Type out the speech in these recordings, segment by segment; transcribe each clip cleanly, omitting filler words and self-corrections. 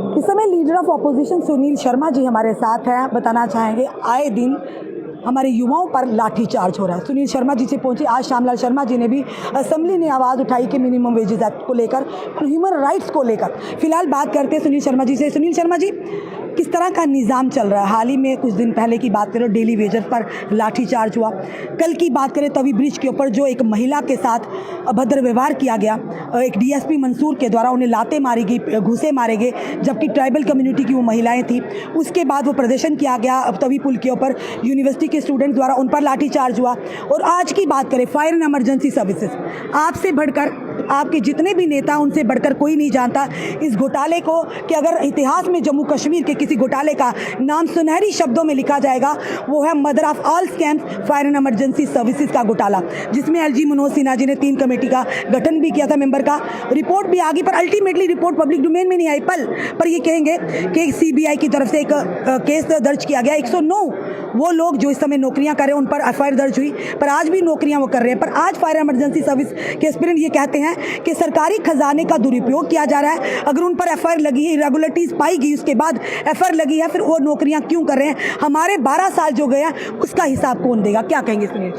इस समय leader of opposition Sunil Sharma ji हमारे साथ हैं। बताना चाहेंगे आए दिन हमारे युवाओं पर लाठीचार्ज हो रहा है। सुनील शर्मा जी से पहुंचे, आज श्यामलाल शर्मा जी ने भी असेंबली ने आवाज़ उठाई कि मिनिमम वेजेस एक्ट को लेकर, ह्यूमन राइट्स को लेकर। फिलहाल बात करते हैं सुनील शर्मा जी से। सुनील शर्मा जी, किस तरह का निज़ाम चल रहा है? हाल ही में कुछ दिन पहले की बात करें, डेली वेजेस पर लाठीचार्ज हुआ। कल की बात करें तवी ब्रिज के ऊपर जो एक महिला के साथ अभद्र व्यवहार किया गया, एक डीएसपी मंसूर के द्वारा उन्हें लातें मारी गई, घूसे मारे गए, जबकि ट्राइबल कम्युनिटी की वो महिलाएं थी। उसके बाद वो प्रदर्शन किया गया तवी पुल के ऊपर, यूनिवर्सिटी के स्टूडेंट द्वारा उन पर लाठीचार्ज हुआ। और आज की बात करें फायर एंड इमरजेंसी सर्विसेज, आपसे बढ़कर, आपके जितने भी नेता, उनसे बढ़कर कोई नहीं जानता इस घोटाले को, कि अगर इतिहास में जम्मू कश्मीर के किसी घोटाले का नाम सुनहरी शब्दों में लिखा जाएगा, वो है mother of all scams, fire and emergency services का घोटाला, जिसमें एलजी मनोज सिन्हा जी ने 3 कमेटी का गठन भी किया था, मेंबर का। रिपोर्ट भी आ गई, पर अल्टीमेटली रिपोर्ट पब्लिक डोमेन में नहीं आई। पर ये कहेंगे कि सीबीआई की तरफ से एक केस दर्ज किया गया। 109 वो लोग जो इस समय नौकरियां कर रहे हैं उन पर एफआईआर दर्ज हुई, पर आज भी नौकरियां वो कर रहे हैं। पर आज फायर इमरजेंसी सर्विस के एस्पिरेंट ये कहते हैं कि सरकारी खजाने का दुरुपयोग किया जा रहा है। अगर उन पर एफआईआर लगी है, इरेगुलरिटीज पाई गई, उसके बाद एफआईआर लगी है, फिर वो नौकरियां क्यों कर रहे हैं? हमारे 12 साल जो गया उसका हिसाब कौन देगा? क्या कहेंगे सुनील?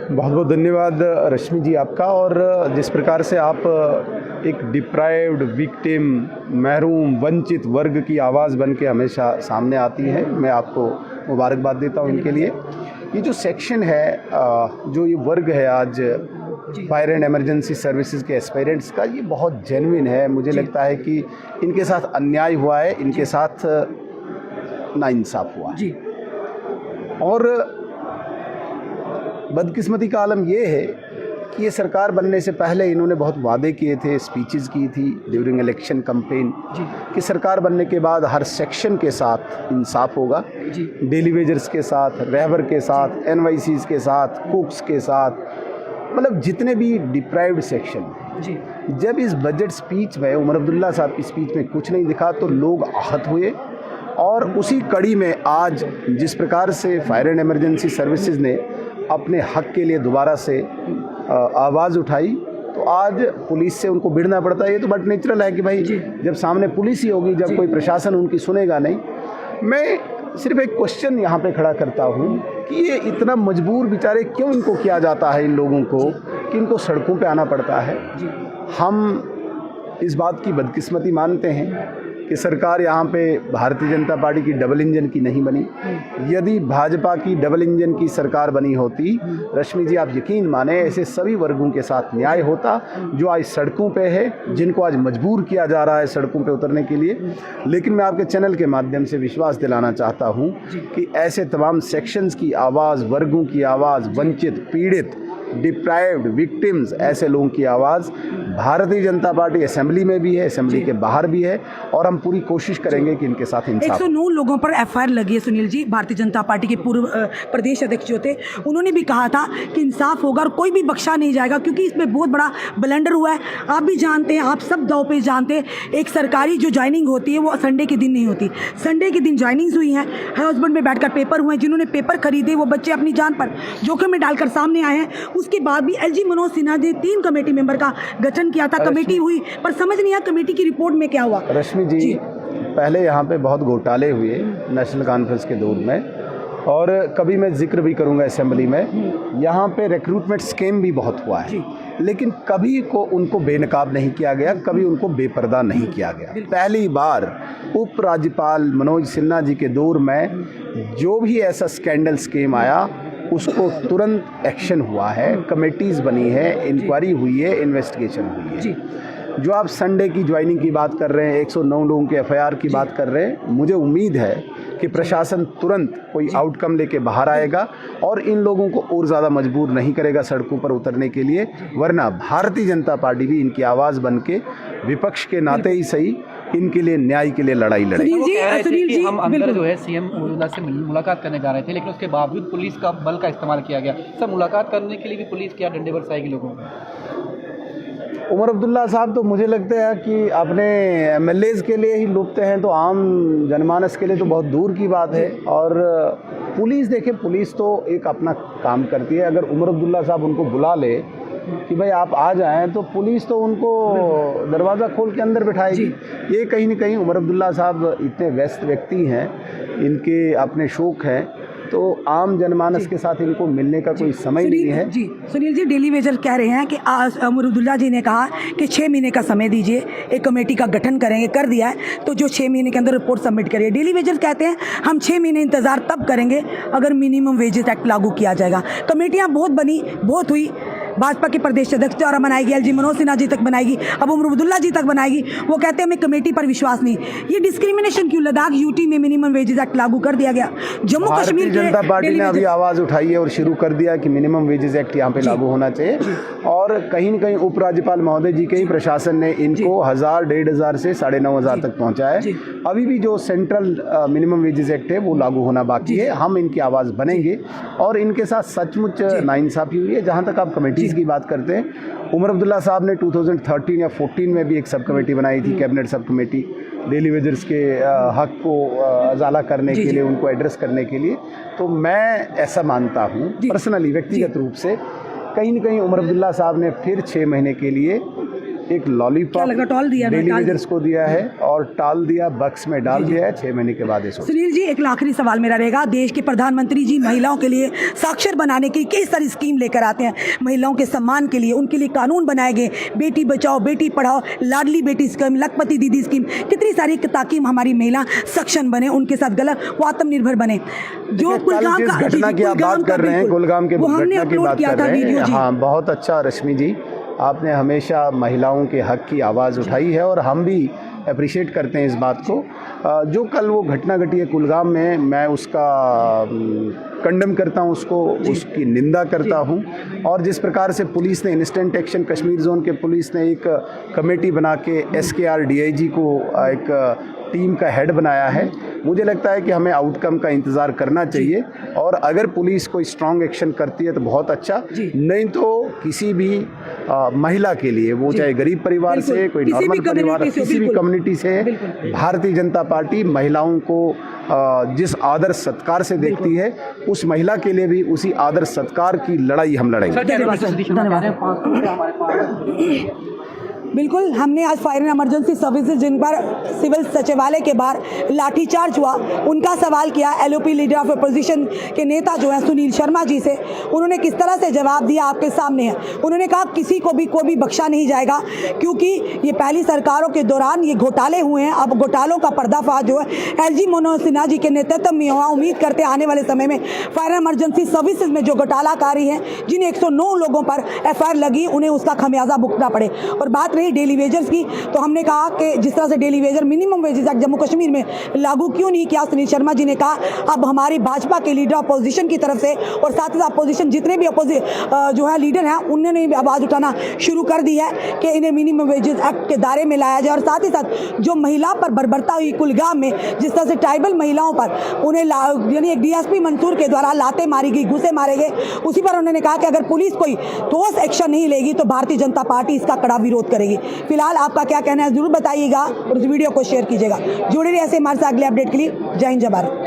बहुत बहुत धन्यवाद रश्मि जी आपका। और जिस प्रकार से आप एक डिप्राइव्ड, विक्टिम, महरूम, वंचित वर्ग की आवाज़ बन के हमेशा सामने आती हैं, मैं आपको मुबारकबाद देता हूं इनके लिए। ये जो सेक्शन है, जो ये वर्ग है आज फायर एंड इमरजेंसी सर्विसेज के एस्पायरेंट्स का, ये बहुत जेन्युइन है। मुझे लगता है कि इनके साथ अन्याय हुआ है, इनके साथ नाइंसाफ हुआ है। और बदकिस्मती का आलम ये है कि ये सरकार बनने से पहले इन्होंने बहुत वादे किए थे, स्पीचेस की थी ड्यूरिंग इलेक्शन कैंपेन, कि सरकार बनने के बाद हर सेक्शन के साथ इंसाफ होगा, डेली वेजर्स के साथ, रहबर के साथ, एनवाईसीज के साथ, कुक्स के साथ, मतलब जितने भी डिप्राइव्ड सेक्शन हैं। जब इस बजट स्पीच में उमर अब्दुल्ला साहब की स्पीच में कुछ नहीं दिखा तो लोग आहत हुए। और उसी कड़ी में आज जिस प्रकार से फायर एंड इमरजेंसी सर्विसेज ने अपने हक के लिए दोबारा से आवाज़ उठाई, तो आज पुलिस से उनको भिड़ना पड़ता है। ये तो बट नेचुरल है कि भाई जब सामने पुलिस ही होगी, जब कोई प्रशासन उनकी सुनेगा नहीं। मैं सिर्फ एक क्वेश्चन यहाँ पे खड़ा करता हूँ कि ये इतना मजबूर बेचारे क्यों इनको किया जाता है, इन लोगों को, कि इनको सड़कों पे आना पड़ता है। हम इस बात की बदकिस्मती मानते हैं कि सरकार यहाँ पे भारतीय जनता पार्टी की डबल इंजन की नहीं बनी। यदि भाजपा की डबल इंजन की सरकार बनी होती, रश्मि जी आप यकीन माने, ऐसे सभी वर्गों के साथ न्याय होता जो आज सड़कों पे है, जिनको आज मजबूर किया जा रहा है सड़कों पे उतरने के लिए। लेकिन मैं आपके चैनल के माध्यम से विश्वास दिलाना चाहता हूँ कि ऐसे तमाम सेक्शंस की आवाज़, वर्गों की आवाज़, वंचित, पीड़ित, डिप्राइव्ड, विक्टिम्स, ऐसे लोगों की आवाज़ भारतीय जनता पार्टी असेंबली में भी है, असेंबली के बाहर भी है, और हम पूरी कोशिश करेंगे कि इनके साथ इंसाफ। 109 लोगों पर एफआईआर लगी है सुनील जी। भारतीय जनता पार्टी के पूर्व प्रदेश अध्यक्ष जो थे, उन्होंने भी कहा था कि इंसाफ होगा और कोई भी बख्शा नहीं जाएगा, क्योंकि इसमें बहुत बड़ा ब्लंडर हुआ है। आप भी जानते हैं, आप सब दाव पे जानते हैं, एक सरकारी जो ज्वाइनिंग होती है वो संडे के दिन नहीं होती। संडे के दिन ज्वाइनिंग्स हुई हैं, हस्बैंड में बैठकर पेपर हुए, जिन्होंने पेपर खरीदे वो बच्चे अपनी जान पर जोखिम में डालकर सामने आए हैं। उसके बाद भी एलजी मनोज सिन्हा ने 3 कमेटी मेंबर का गठन किया था, कमेटी हुई, पर समझ नहीं आया कमेटी की रिपोर्ट में क्या हुआ। रश्मि जी, पहले यहाँ पे बहुत घोटाले हुए नेशनल कॉन्फ्रेंस के दौर में, और कभी मैं जिक्र भी करूँगा असेंबली में। यहाँ पे रिक्रूटमेंट स्कीम भी बहुत हुआ है, लेकिन कभी को उनको बेनकाब नहीं किया गया, कभी उनको बेपर्दा नहीं किया गया। पहली बार उपराज्यपाल मनोज सिन्हा जी के दौर में जो भी ऐसा स्कैंडल स्कीम आया, उसको तुरंत एक्शन हुआ है, कमेटीज़ बनी है, इंक्वायरी हुई है, इन्वेस्टिगेशन हुई है। जो आप संडे की ज्वाइनिंग की बात कर रहे हैं, 109 लोगों के एफआईआर की बात कर रहे हैं, मुझे उम्मीद है कि प्रशासन तुरंत कोई आउटकम लेके बाहर आएगा और इन लोगों को और ज़्यादा मजबूर नहीं करेगा सड़कों पर उतरने के लिए। वरना भारतीय जनता पार्टी भी इनकी आवाज़ बन के विपक्ष के नाते ही सही इनके लिए, न्याय के लिए लड़ाई लड़ेगी। हम अंदर जो है सीएम मौजूदा से मुलाकात करने जा रहे थे, लेकिन उसके बावजूद पुलिस का बल का इस्तेमाल किया गया। सब मुलाकात करने के लिए भी पुलिस क्या डंडे बरसाएगी लोगों को? उमर अब्दुल्ला साहब तो मुझे लगता है कि अपने एमएलएज के लिए ही लुप्त हैं, तो आम जनमानस के लिए तो बहुत दूर की बात है। और पुलिस, देखिए पुलिस तो एक अपना काम करती है। अगर उमर अब्दुल्ला साहब उनको बुला ले कि भाई आप आ जाएं, तो पुलिस तो उनको दरवाज़ा खोल के अंदर बिठाएगी। ये कहीं ना कहीं उमर अब्दुल्ला साहब इतने व्यस्त व्यक्ति हैं, इनके अपने शौक हैं, तो आम जनमानस के साथ इनको मिलने का कोई समय नहीं है। जी सुनील जी, डेली वेजर कह रहे हैं कि उमर अब्दुल्ला जी ने कहा कि 6 महीने का समय दीजिए, एक कमेटी का गठन करेंगे, कर दिया है, तो जो 6 महीने के अंदर रिपोर्ट सबमिट करिए। डेली वेजर कहते हैं हम 6 महीने इंतजार तब करेंगे अगर मिनिमम वेजेस एक्ट लागू किया जाएगा। कमेटियां बहुत बनी, बहुत हुई, भाजपा के प्रदेश अध्यक्ष द्वारा बनाएगी, एलजी मनोज सिन्हा जी तक बनाएगी, अब उमर अब्दुल्ला जी तक बनाएगी। वो कहते हैं हमें कमेटी पर विश्वास नहीं। ये डिस्क्रिमिनेशन क्यों? लद्दाख यूटी में मिनिमम वेजेस एक्ट लागू कर दिया गया, जम्मू कश्मीर भारतीय जनता पार्टी ने अभी आवाज़ उठाई है और शुरू कर दिया कि मिनिमम वेजेस एक्ट यहाँ पे लागू होना चाहिए। और कहीं न कहीं उपराज्यपाल महोदय जी के ही प्रशासन ने इनको 1000, 1500 से 9500 तक पहुँचा है। अभी भी जो सेंट्रल मिनिमम वेजेस एक्ट है वो लागू होना बाकी है। हम इनकी आवाज़ बनेंगे और इनके साथ सचमुच नाइंसाफ़ी हुई है। जहाँ तक आप कमेटी की बात करते हैं, उमर अब्दुल्ला साहब ने 2013 या 14 में भी एक सब कमेटी बनाई थी, cabinet sub committee, daily wagers के हक को अजाला करने के लिए, उनको एड्रेस करने के लिए। तो मैं ऐसा मानता हूँ पर्सनली, व्यक्तिगत रूप से, कहीं न कहीं उमर अब्दुल्ला साहब ने फिर 6 महीने के लिए एक लॉलीपॉप डेली वेजर्स को दिया है और टाल दिया, बक्स में डाल दिया है। 6 महीने के बाद इसको। सुनील जी, एक आखिरी सवाल मेरा रहेगा। देश के प्रधानमंत्री जी महिलाओं के लिए साक्षर बनाने की कई सारी स्कीम लेकर आते हैं, महिलाओं के सम्मान के लिए, उनके लिए कानून बनाए गए, बेटी बचाओ बेटी पढ़ाओ, लाडली बेटी स्कीम, लखपति दीदी स्कीम, कितनी सारी ताकि हमारी महिला सक्षम बने, उनके साथ गलत वो आत्मनिर्भर बने। जो कुलगाम का घटना की आप बात कर रहे हैं, कुलगाम के घटना की बात कर रहे हैं, हाँ बहुत अच्छा रश्मि जी, आपने हमेशा महिलाओं के हक की आवाज़ उठाई है और हम भी अप्रिशिएट करते हैं इस बात को। जो कल वो घटना घटी है कुलगाम में, मैं उसका कंडेम करता हूँ, उसकी निंदा करता हूँ। और जिस प्रकार से पुलिस ने इंस्टेंट एक्शन कश्मीर जोन के पुलिस ने एक कमेटी बना के SKR DIG को एक टीम का हेड बनाया है, मुझे लगता है कि हमें आउटकम का इंतज़ार करना चाहिए। और अगर पुलिस कोई स्ट्रॉन्ग एक्शन करती है तो बहुत अच्छा, नहीं तो किसी भी महिला के लिए, वो चाहे गरीब परिवार से, कोई नॉर्मल परिवार, किसी भी कम्युनिटी से, भारतीय जनता पार्टी महिलाओं को जिस आदर सत्कार से देखती है, उस महिला के लिए भी उसी आदर सत्कार की लड़ाई हम लड़ेंगे। बिल्कुल, हमने आज फायर एंड इमरजेंसी सर्विसेज जिन पर सिविल सचिवालय के बाहर लाठीचार्ज हुआ, उनका सवाल किया। LOP लीडर ऑफ अपोजिशन के नेता जो हैं सुनील शर्मा जी से, उन्होंने किस तरह से जवाब दिया आपके सामने है। उन्होंने कहा किसी को भी बख्शा नहीं जाएगा, क्योंकि ये पहली सरकारों के दौरान ये घोटाले हुए हैं। अब घोटालों का पर्दाफाश जो है LG मनोज सिन्हा जी के नेतृत्व में हुआ। उम्मीद करते आने वाले समय में फायर एंड इमरजेंसी सर्विसेज में जो घोटालाकारी हैं, जिन 109 लोगों पर FIR लगी, उन्हें उसका खमियाजा भुगतना पड़े। और बात डेली वेजर्स की, तो हमने कहा कि जिस तरह से daily Vaser minimum wages act Jammu Kashmir में लागू क्यों नहीं किया, सुनील शर्मा जी ने कहा अब हमारी भाजपा के लीडर अपोजिशन की तरफ से और साथ ही साथ अपोजिशन जितने भी जो है लीडर हैं, उन्होंने भी आवाज़ उठाना शुरू कर दी है कि इन्हें मिनिमम वेजेस एक्ट के दायरे में लाया जाए। और साथ ही साथ जो महिला पर बर्बरता हुई कुलगाम में, जिस तरह से ट्राइबल महिलाओं पर उन्हें यानी एक DSP मंसूर के द्वारा लातें मारी गई, घूसे मारे गए, उसी पर उन्होंने कहा कि अगर पुलिस कोई ठोस एक्शन नहीं लेगी तो भारतीय जनता पार्टी इसका कड़ा विरोध करेगी। फिलहाल आपका क्या कहना है जरूर बताइएगा और इस वीडियो को शेयर कीजिएगा। जुड़े रहिए ऐसे हमारे साथ अगले अपडेट के लिए। जय हिंद, जय भारत।